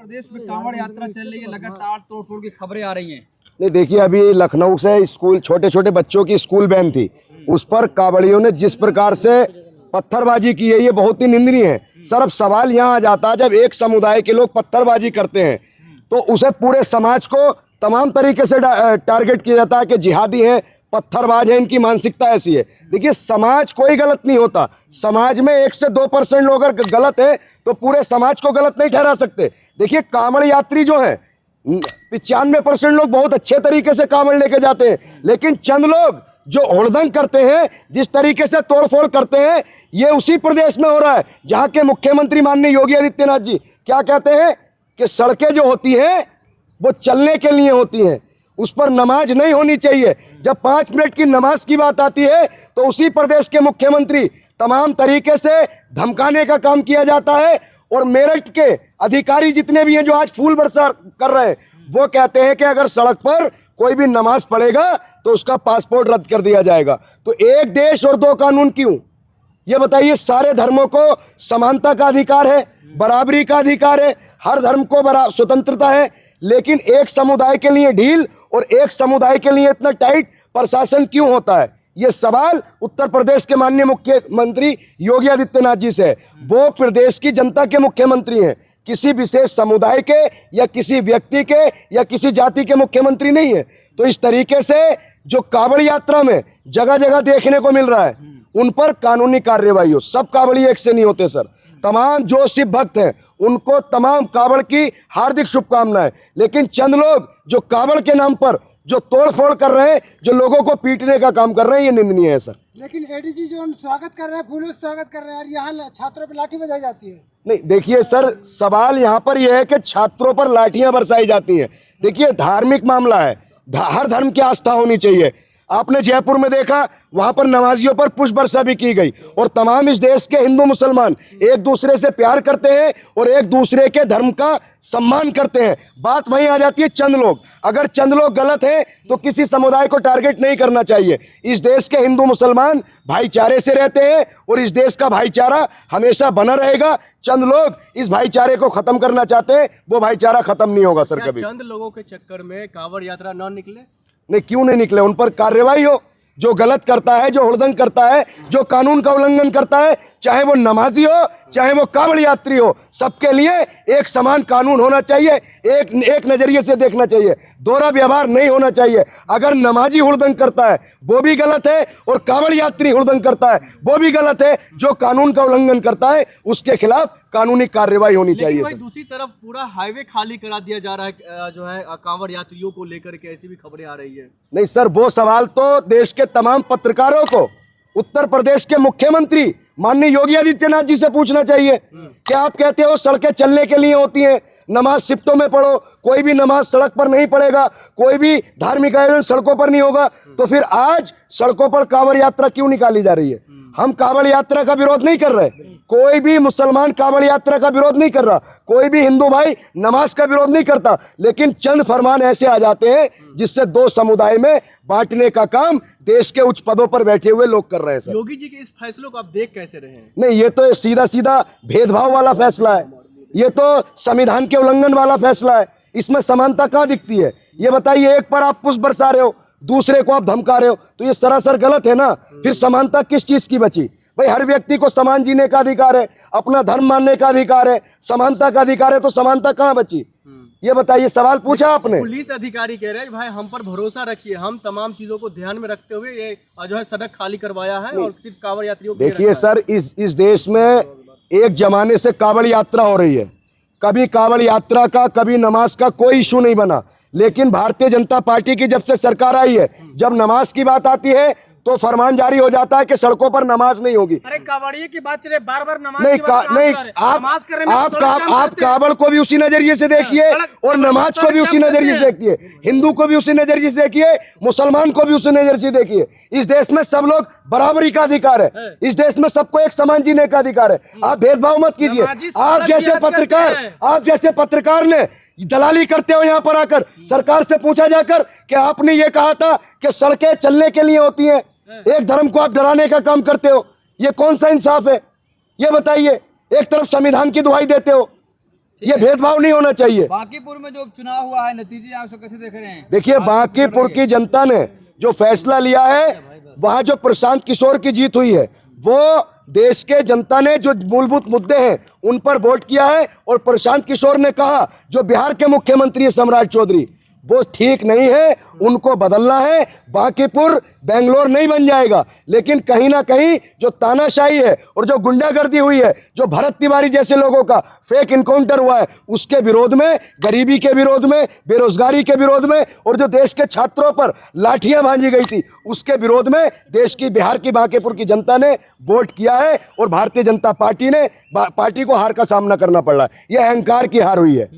प्रदेश में कांवड़ यात्रा चल रही है, लगातार तोड़फोड़ की खबरें आ रही हैं। नहीं देखिए, अभी लखनऊ से स्कूल छोटे छोटे बच्चों की स्कूल वैन थी, उस पर कांवड़ियों ने जिस प्रकार से पत्थरबाजी की है, ये बहुत ही निंदनीय है। सर, अब सवाल यहाँ आ जाता है, जब एक समुदाय के लोग पत्थरबाजी करते हैं तो उसे पूरे समाज को तमाम तरीके से टारगेट किया जाता है कि जिहादी हैं, पत्थरबाज है, इनकी मानसिकता ऐसी है। देखिए, समाज कोई गलत नहीं होता। समाज में 1 से 2% लोग अगर गलत है तो पूरे समाज को गलत नहीं ठहरा सकते। देखिए, कांवड़ यात्री जो है 95% लोग बहुत अच्छे तरीके से कांवड़ लेके जाते हैं, लेकिन चंद लोग जो हुड़दंग करते हैं, जिस तरीके से तोड़फोड़ करते हैं, ये उसी प्रदेश में हो रहा है जहां के मुख्यमंत्री माननीय योगी आदित्यनाथ जी क्या कहते हैं कि सड़कें जो होती हैं वो चलने के लिए होती हैं, उस पर नमाज नहीं होनी चाहिए। जब 5 मिनट की नमाज की बात आती है तो उसी प्रदेश के मुख्यमंत्री तमाम तरीके से धमकाने का काम किया जाता है। और मेरठ के अधिकारी जितने भी हैं जो आज फूल बरसा कर रहे हैं, वो कहते हैं कि अगर सड़क पर कोई भी नमाज पढ़ेगा तो उसका पासपोर्ट रद्द कर दिया जाएगा। तो एक देश और 2 कानून क्यों? ये बताइए। सारे धर्मों को समानता का अधिकार है, बराबरी का अधिकार है, हर धर्म को स्वतंत्रता है, लेकिन एक समुदाय के लिए ढील और एक समुदाय के लिए इतना टाइट प्रशासन क्यों होता है? ये सवाल उत्तर प्रदेश के माननीय मुख्यमंत्री योगी आदित्यनाथ जी से है। वो प्रदेश की जनता के मुख्यमंत्री हैं, किसी विशेष समुदाय के या किसी व्यक्ति के या किसी जाति के मुख्यमंत्री नहीं है। तो इस तरीके से जो कांवड़ यात्रा में जगह जगह देखने को मिल रहा है, उन पर कानूनी कार्रवाई हो। सब कांवड़ी एक से नहीं होते सर। तमाम जो शिव भक्त हैं उनको तमाम कांवड़ की हार्दिक शुभकामनाएं, लेकिन चंद लोग जो कांवड़ के नाम पर जो तोड़फोड़ कर रहे हैं, जो लोगों को पीटने का काम कर रहे हैं, ये निंदनीय है सर। लेकिन एडीजी जो स्वागत कर रहे हैं, फूलों से स्वागत कर रहे हैं, और यहाँ छात्रों पर लाठी बजाई जाती है। नहीं देखिए सर, सवाल यहाँ पर यह है कि छात्रों पर लाठियां बरसाई जाती हैं। देखिए, धार्मिक मामला है, हर धर्म की आस्था होनी चाहिए। आपने जयपुर में देखा, वहां पर नमाजियों पर पुष्प वर्षा भी की गई। और तमाम इस देश के हिंदू मुसलमान एक दूसरे से प्यार करते हैं और एक दूसरे के धर्म का सम्मान करते हैं। बात वहीं आ जाती है चंद लोग। अगर चंद लोग गलत हैं तो किसी समुदाय को टारगेट नहीं करना चाहिए। इस देश के हिंदू मुसलमान भाईचारे से रहते हैं और इस देश का भाईचारा हमेशा बना रहेगा। चंद लोग इस भाईचारे को खत्म करना चाहते हैं, वो भाईचारा खत्म नहीं होगा सर कभी। चंद लोगों के चक्कर में कांवड़ यात्रा न निकले? नहीं, क्यों नहीं निकले? उन पर कार्रवाई हो। जो गलत करता है, जो हुड़दंग करता है, जो कानून का उल्लंघन करता है, चाहे वो नमाजी हो चाहे वो कांवड़ यात्री हो, सबके लिए एक समान कानून होना चाहिए। एक नजरिए से देखना चाहिए, दोहरा व्यवहार नहीं होना चाहिए। अगर नमाजी हुड़दंग करता है वो भी गलत है और कांवड़ यात्री हुड़दंग करता है वो भी गलत है। जो कानून का उल्लंघन करता है उसके खिलाफ कानूनी कार्रवाई होनी चाहिए। भाई, दूसरी तरफ पूरा हाईवे खाली करा दिया जा रहा है जो है कांवड़ यात्रियों को लेकर के, ऐसी भी खबरें आ रही है। नहीं सर, वो सवाल तो देश के तमाम पत्रकारों को उत्तर प्रदेश के मुख्यमंत्री माननीय योगी आदित्यनाथ जी से पूछना चाहिए। क्या आप कहते हो सड़कें चलने के लिए होती हैं, नमाज शिफ्टों में पढ़ो, कोई भी नमाज सड़क पर नहीं पड़ेगा, कोई भी धार्मिक आयोजन सड़कों पर नहीं होगा, तो फिर आज सड़कों पर कांवड़ यात्रा क्यों निकाली जा रही है? हम कांवड़ यात्रा का विरोध नहीं कर रहे, कोई भी मुसलमान कांवड़ यात्रा का विरोध नहीं कर रहा, कोई भी हिंदू भाई नमाज का विरोध नहीं करता, लेकिन चंद फरमान ऐसे आ जाते हैं जिससे 2 समुदाय में बांटने का काम देश के उच्च पदों पर बैठे हुए लोग कर रहे हैं सर। योगी जी के इस फैसलों को आप देख कैसे रहे हैं? नहीं, ये तो सीधा सीधा भेदभाव वाला फैसला है, ये तो संविधान के उल्लंघन वाला फैसला है। इसमें समानता कहाँ दिखती है? ये बताइए, एक पर आप पुष्प बरसा रहे हो, दूसरे को आप धमका रहे हो, तो ये सरासर गलत है ना। फिर समानता किस चीज की बची? भाई, हर व्यक्ति को समान जीने का अधिकार है, अपना धर्म मानने का अधिकार है, समानता का अधिकार है, तो समानता कहाँ बची? ये बताइए, सवाल पूछा आपने। पुलिस अधिकारी कह रहे हैं भाई हम पर भरोसा रखिए, हम तमाम चीजों को ध्यान में रखते हुए ये जो है सड़क खाली करवाया है और सिर्फ कांवड़ यात्रियों को देखिए सर, इस देश में एक जमाने से कांवड़ यात्रा हो रही है। कभी कांवड़ यात्रा का, कभी नमाज का कोई इशू नहीं बना, लेकिन भारतीय जनता पार्टी की जब से सरकार आई है, जब नमाज की बात आती है तो फरमान जारी हो जाता है कि सड़कों पर नमाज नहीं होगी। अरे कांवड़िए की बात चले, बार-बार नमाज नहीं, आप कांवड़ को भी उसी नजरिए से देखिए और नमाज को भी उसी नजरिए से देखिए, हिंदू को भी उसी नजरिए से देखिए, मुसलमान को भी उसी नजरिए से देखिए। इस देश में सब लोग बराबरी का अधिकार है, इस देश में सबको एक समान जीने का अधिकार है। आप भेदभाव मत कीजिए। आप जैसे पत्रकार ने दलाली करते हो यहाँ पर आकर, सरकार से पूछा जाकर कि आपने ये कहा था कि सड़कें चलने के लिए होती हैं, एक धर्म को आप डराने का काम करते हो, ये कौन सा इंसाफ है? ये बताइए। एक तरफ संविधान की दुहाई देते हो, ये भेदभाव नहीं होना चाहिए। बांकीपुर में जो उपचुनाव हुआ है, नतीजे आप कैसे देख रहे हैं? देखिए, बांकीपुर की जनता ने जो फैसला लिया है, वहां जो प्रशांत किशोर की जीत हुई है, वो देश के जनता ने जो मूलभूत मुद्दे हैं उन पर वोट किया है। और प्रशांत किशोर ने कहा जो बिहार के मुख्यमंत्री है सम्राट चौधरी, वो ठीक नहीं है, उनको बदलना है। बांकीपुर बेंगलोर नहीं बन जाएगा, लेकिन कहीं ना कहीं जो तानाशाही है और जो गुंडागर्दी हुई है, जो भरत तिवारी जैसे लोगों का फेक इनकाउंटर हुआ है, उसके विरोध में, गरीबी के विरोध में, बेरोजगारी के विरोध में, और जो देश के छात्रों पर लाठियां भांजी गई थी उसके विरोध में देश की, बिहार की, बांकीपुर की जनता ने वोट किया है। और भारतीय जनता पार्टी को हार का सामना करना पड़ रहा है। यह अहंकार की हार हुई है।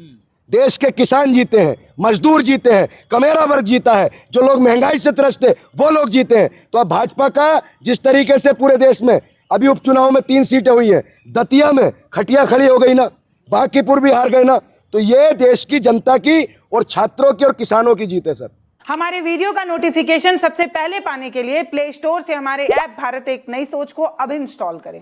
देश के किसान जीते हैं, मजदूर जीते हैं, कमेरा वर्ग जीता है, जो लोग महंगाई से त्रस्त है वो लोग जीते हैं। तो अब भाजपा का जिस तरीके से पूरे देश में अभी उपचुनाव में 3 सीटें हुई हैं, दतिया में खटिया खड़ी हो गई ना, बांकीपुर भी हार गए ना, तो ये देश की जनता की और छात्रों की और किसानों की जीत है सर। हमारे वीडियो का नोटिफिकेशन सबसे पहले पाने के लिए प्ले स्टोर से हमारे ऐप भारत एक नई सोच को अब इंस्टॉल करें।